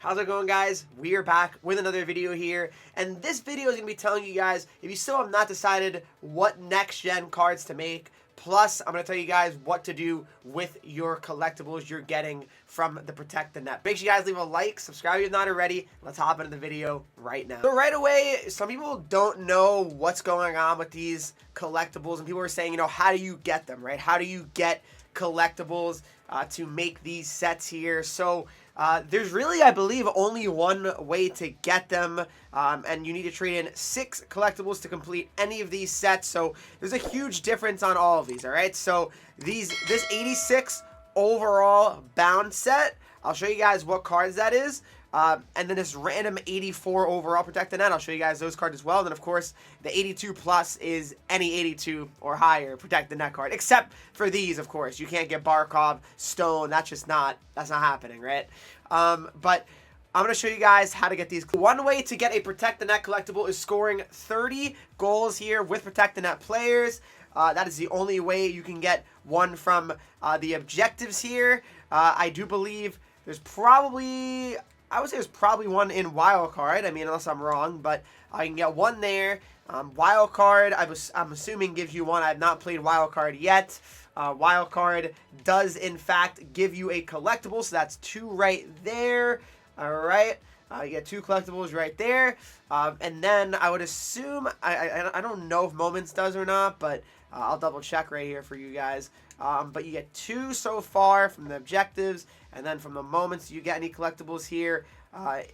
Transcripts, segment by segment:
How's it going, guys? We are back with another video here, and this video is going to be telling you guys, if you still have not decided what next-gen cards to make, plus I'm going to tell you guys what to do with your collectibles you're getting from the Protect the Net. Make sure you guys leave a like, subscribe if you're not already. Let's hop into the video right now. So right away, some people don't know what's going on with these collectibles, and people are saying, how do you get them, right? How do you get collectibles to make these sets here? So there's really, I believe, only one way to get them, and you need to trade in 6 collectibles to complete any of these sets. So there's a huge difference on all of these, all right? So this 86 overall bound set, I'll show you guys what cards that is. And then this random 84 overall Protect the Net, I'll show you guys those cards as well. And then, of course, the 82 plus is any 82 or higher Protect the Net card. Except for these, of course. You can't get Barkov, Stone. That's not happening, right? But I'm going to show you guys how to get these. One way to get a Protect the Net collectible is scoring 30 goals here with Protect the Net players. That is the only way you can get one from the objectives here. I do believe there's probably... I would say there's probably one in Wild Card. I mean, unless I'm wrong, but I can get one there. Wild Card, I'm assuming gives you one. I have not played Wild Card yet. Wild Card does, in fact, give you a collectible, so that's 2 right there. All right. You get 2 collectibles right there. And then I would assume, I don't know if Moments does or not, but I'll double check right here for you guys. But you get 2 so far from the objectives, and then from the Moments, do you get any collectibles here?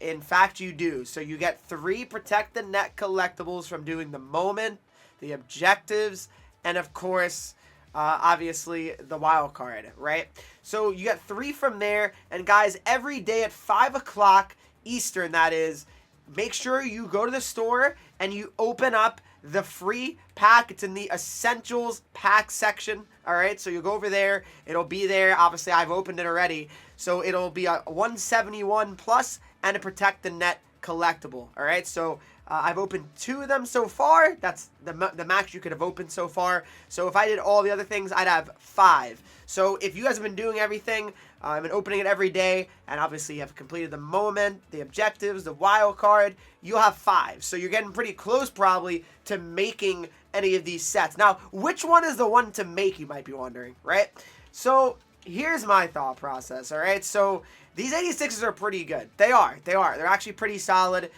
In fact, you do. So you get 3 Protect the Net collectibles from doing the Moment, the objectives, and of course, obviously, the Wild Card, right? So you get 3 from there, and guys, every day at 5 o'clock Eastern, that is, make sure you go to the store and you open up the free pack. It's in the Essentials pack section. All right, so you go over there. It'll be there. Obviously, I've opened it already. So it'll be a 171 plus and a Protect the Net collectible. All right, so I've opened 2 of them so far. That's the max you could have opened so far. So if I did all the other things, I'd have 5. So if you guys have been doing everything, I've been opening it every day, and obviously you have completed the Moment, the objectives, the Wild Card, you'll have 5. So you're getting pretty close probably to making any of these sets. Now, which one is the one to make, you might be wondering, right? So here's my thought process, all right? So these 86s are pretty good. They are. They're actually pretty solid.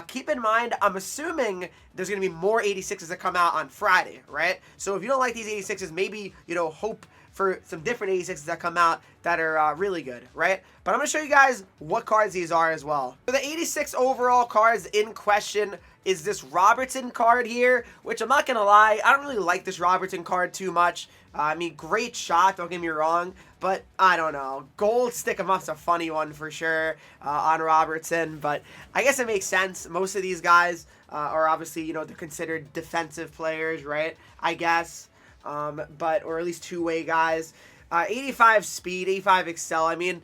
Keep in mind, I'm assuming there's going to be more 86s that come out on Friday, right? So if you don't like these 86s, maybe, hope for some different 86s that come out that are really good, right? But I'm going to show you guys what cards these are as well. So the 86 overall cards in question is this Robertson card here, which I'm not going to lie, I don't really like this Robertson card too much. I mean, great shot, don't get me wrong, but I don't know. Gold stick 'em up's a funny one for sure on Robertson, but I guess it makes sense. Most of these guys are obviously, they're considered defensive players, right? I guess. Or at least two-way guys. 85 speed, 85 excel. I mean,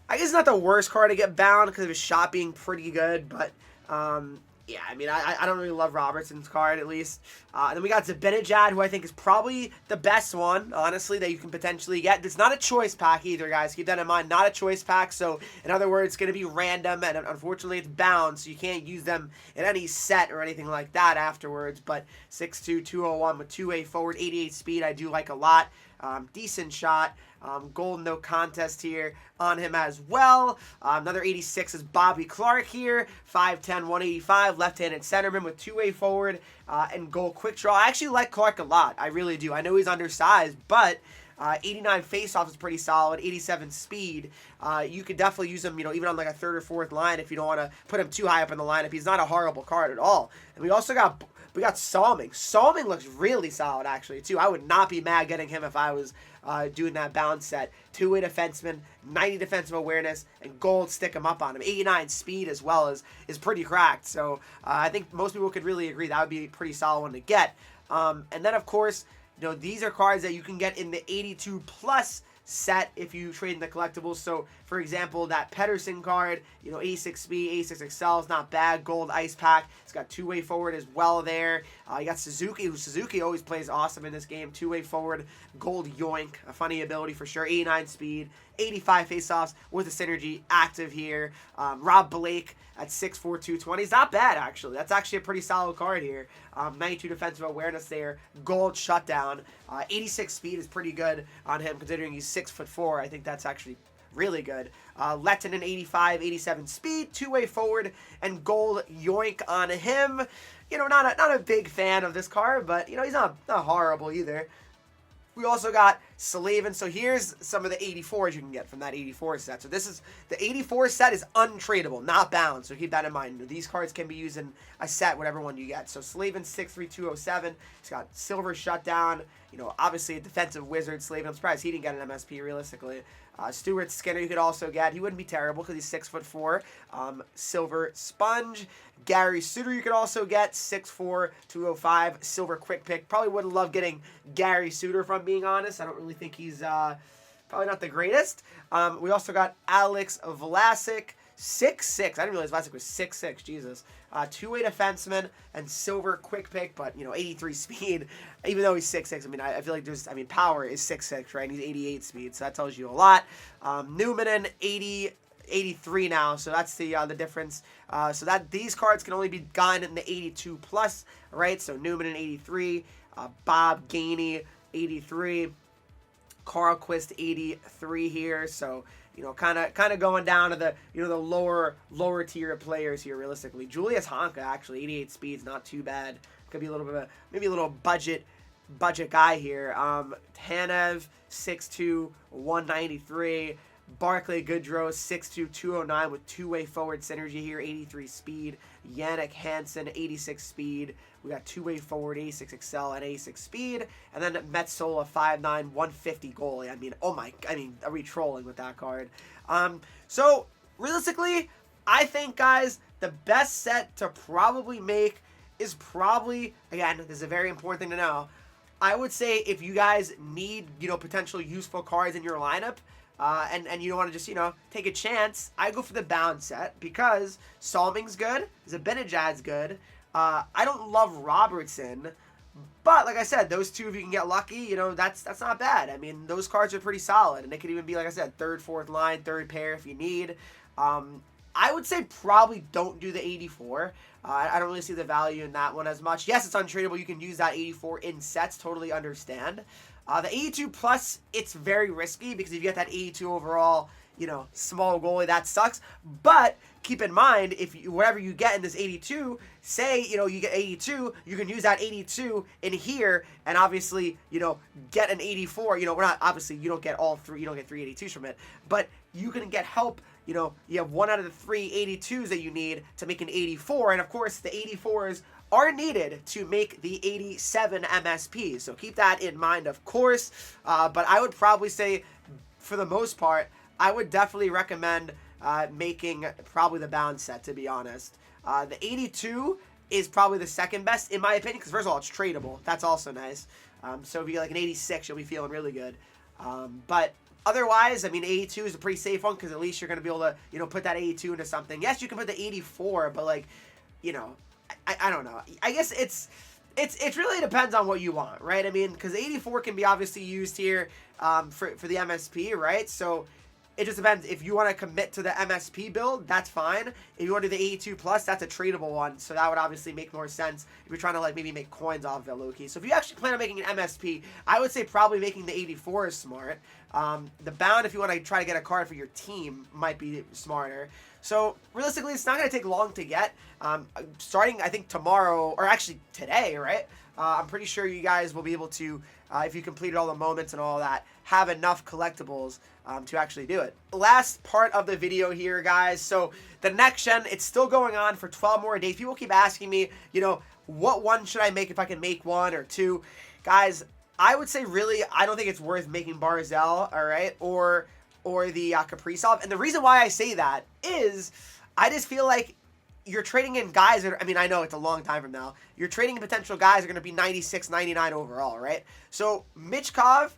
I guess it's not the worst card to get bound because of his shot being pretty good, but yeah, I mean, I don't really love Robertson's card, at least. Then we got Zibanejad, who I think is probably the best one, honestly, that you can potentially get. It's not a choice pack either, guys. Keep that in mind. Not a choice pack, so in other words, it's going to be random, and unfortunately, it's bound, so you can't use them in any set or anything like that afterwards. But 6'2", 201 with 2-way forward, 88 speed, I do like a lot. Decent shot. Gold no contest here on him as well. Another 86 is Bobby Clark here. 5'10", 185, left-handed centerman with 2-way forward and gold quick draw. I actually like Clark a lot. I really do. I know he's undersized, but 89 face-off is pretty solid. 87 speed. You could definitely use him, even on like a 3rd or 4th line if you don't want to put him too high up in the lineup. He's not a horrible card at all. And we also got... We got Salming. Salming looks really solid, actually, too. I would not be mad getting him if I was doing that bounce set. 2-way defenseman, 90 defensive awareness, and gold stick him up on him. 89 speed as well is pretty cracked. So I think most people could really agree that would be a pretty solid one to get. And then, of course, these are cards that you can get in the 82 plus set if you trade in the collectibles. So, for example, that Pedersen card, 86 speed, 86 excel is not bad. Gold ice pack. It's got 2-way forward as well there. You got Suzuki, who Suzuki always plays awesome in this game. 2-way forward, gold yoink, a funny ability for sure. 89 speed, 85 faceoffs with a synergy active here. Rob Blake at 6'4", 220 is not bad, actually. That's actually a pretty solid card here. 92 defensive awareness there. Gold shutdown. 86 speed is pretty good on him, considering he's 6'4". I think that's actually really good. Lettinen 85, 87 speed, two-way forward, and gold yoink on him. You know, not a big fan of this card, but, you know, he's not horrible either. We also got Slavin. So here's some of the 84s you can get from that 84 set. So this is, the 84 set is untradeable, not bound. So keep that in mind. These cards can be used in a set, whatever one you get. So Slavin 6'3", 207. He's got silver shutdown. You know, obviously a defensive wizard. Slavin, I'm surprised he didn't get an MSP realistically. Stuart Skinner you could also get. He wouldn't be terrible because he's 6'4". Silver Sponge. Gary Suter you could also get. 6'4", 205. Silver Quick Pick. Probably would love getting Gary Suter, if I'm being honest. I don't really think he's probably not the greatest. We also got Alex Vlasic. 6'6". I didn't realize Vlasic was 6'6". Jesus. Two-way defenseman and silver quick pick, but, you know, 83 speed. Even though he's 6'6", I mean, I feel like there's, I mean, power is 6'6", right? And he's 88 speed, so that tells you a lot. Newman 83 now, so that's the difference. So that these cards can only be gotten in the 82 plus, right? So Newman 83, Bob Gainey 83, Carl Quist 83 here. So, you know, kind of going down to the, you know, the lower tier players here realistically. Julius Honka actually 88 speeds, not too bad. Could be a little bit of a, maybe a little budget guy here. Tanev 6'2", 193. Barclay Goodrow 6'2", 209 with two-way forward synergy here, 83 speed. Yannick Hansen 86 speed. We got two-way forward, 86 excel and 86 speed. And then Metsola 5'9", 150 goalie. I mean, are we trolling with that card? So realistically, I think, guys, the best set to probably make is probably, again, this is a very important thing to know. I would say if you guys need, you know, potential useful cards in your lineup, and you don't want to just, you know, take a chance, I go for the bound set because Salming's good, Zibanejad's good. I don't love Robertson, but like I said, those two, if you can get lucky, you know, that's not bad. I mean, those cards are pretty solid, and they could even be, like I said, third, fourth line, third pair if you need. I would say probably don't do the 84. I don't really see the value in that one as much. Yes, it's untradeable. You can use that 84 in sets. Totally understand. The 82 plus, it's very risky because if you get that 82 overall, you know, small goalie, that sucks. But keep in mind, if you, whatever you get in this 82, say, you know, you get 82, you can use that 82 in here and obviously, you know, get an 84. You know, we're not, obviously, you don't get all three, you don't get 3 82s from it, but you can get help. You know, you have one out of the 3 82s that you need to make an 84, and of course, the 84s are needed to make the 87 MSP. So keep that in mind, of course. But I would probably say, for the most part, I would definitely recommend making probably the bound set, to be honest. The 82 is probably the second best, in my opinion, because first of all, it's tradable. That's also nice. So if you get like an 86, you'll be feeling really good. But otherwise, I mean, 82 is a pretty safe one because at least you're going to be able to, you know, put that 82 into something. Yes, you can put the 84, but like, you know, I don't know. I guess it really depends on what you want, right? I mean, because 84 can be obviously used here for the MSP, right? So it just depends. If you want to commit to the MSP build, that's fine. If you want to do the 82 plus, that's a tradable one. So that would obviously make more sense if you're trying to like maybe make coins off of it low-key. So if you actually plan on making an MSP, I would say probably making the 84 is smart. The bound, if you want to try to get a card for your team, might be smarter. So realistically, it's not going to take long to get. Starting, I think, tomorrow, or actually today, right? I'm pretty sure you guys will be able to, if you completed all the moments and all that, have enough collectibles to actually do it. Last part of the video here, guys. So the next gen, it's still going on for 12 more days. People keep asking me, you know, what one should I make if I can make one or two? Guys, I would say really, I don't think it's worth making Barzell, all right, or the Kaprizov. And the reason why I say that is I just feel like you're trading in guys that are, I mean, I know it's a long time from now. You're trading in potential guys that are going to be 96, 99 overall, right? So Michkov,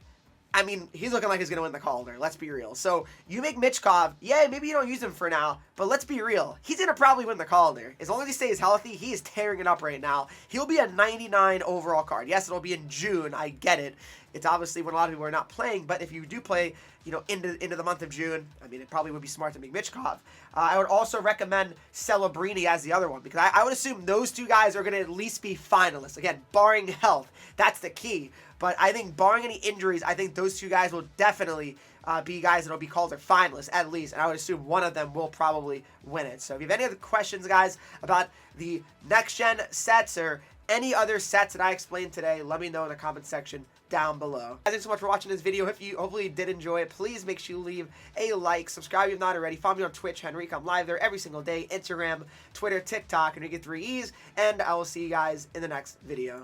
I mean, he's looking like he's going to win the Calder. Let's be real. So you make Michkov, yeah, maybe you don't use him for now, But let's be real. He's going to probably win the calendar. As long as he stays healthy, he is tearing it up right now. He'll be a 99 overall card. Yes, it'll be in June. I get it. It's obviously when a lot of people are not playing, but if you do play, you know, into the month of June, I mean, it probably would be smart to make Michkov. I would also recommend Celebrini as the other one, because I would assume those two guys are going to at least be finalists. Again, barring health. That's the key. But I think barring any injuries, I think those two guys will definitely be guys that will be called their finalists, at least. And I would assume one of them will probably win it. So if you have any other questions, guys, about the next-gen sets or any other sets that I explained today, let me know in the comment section down below. Thanks so much for watching this video. If you hopefully did enjoy it, please make sure you leave a like, subscribe if you're not already, follow me on Twitch, Henreek. I'm live there every single day, Instagram, Twitter, TikTok, and you get 3 E's, and I will see you guys in the next video.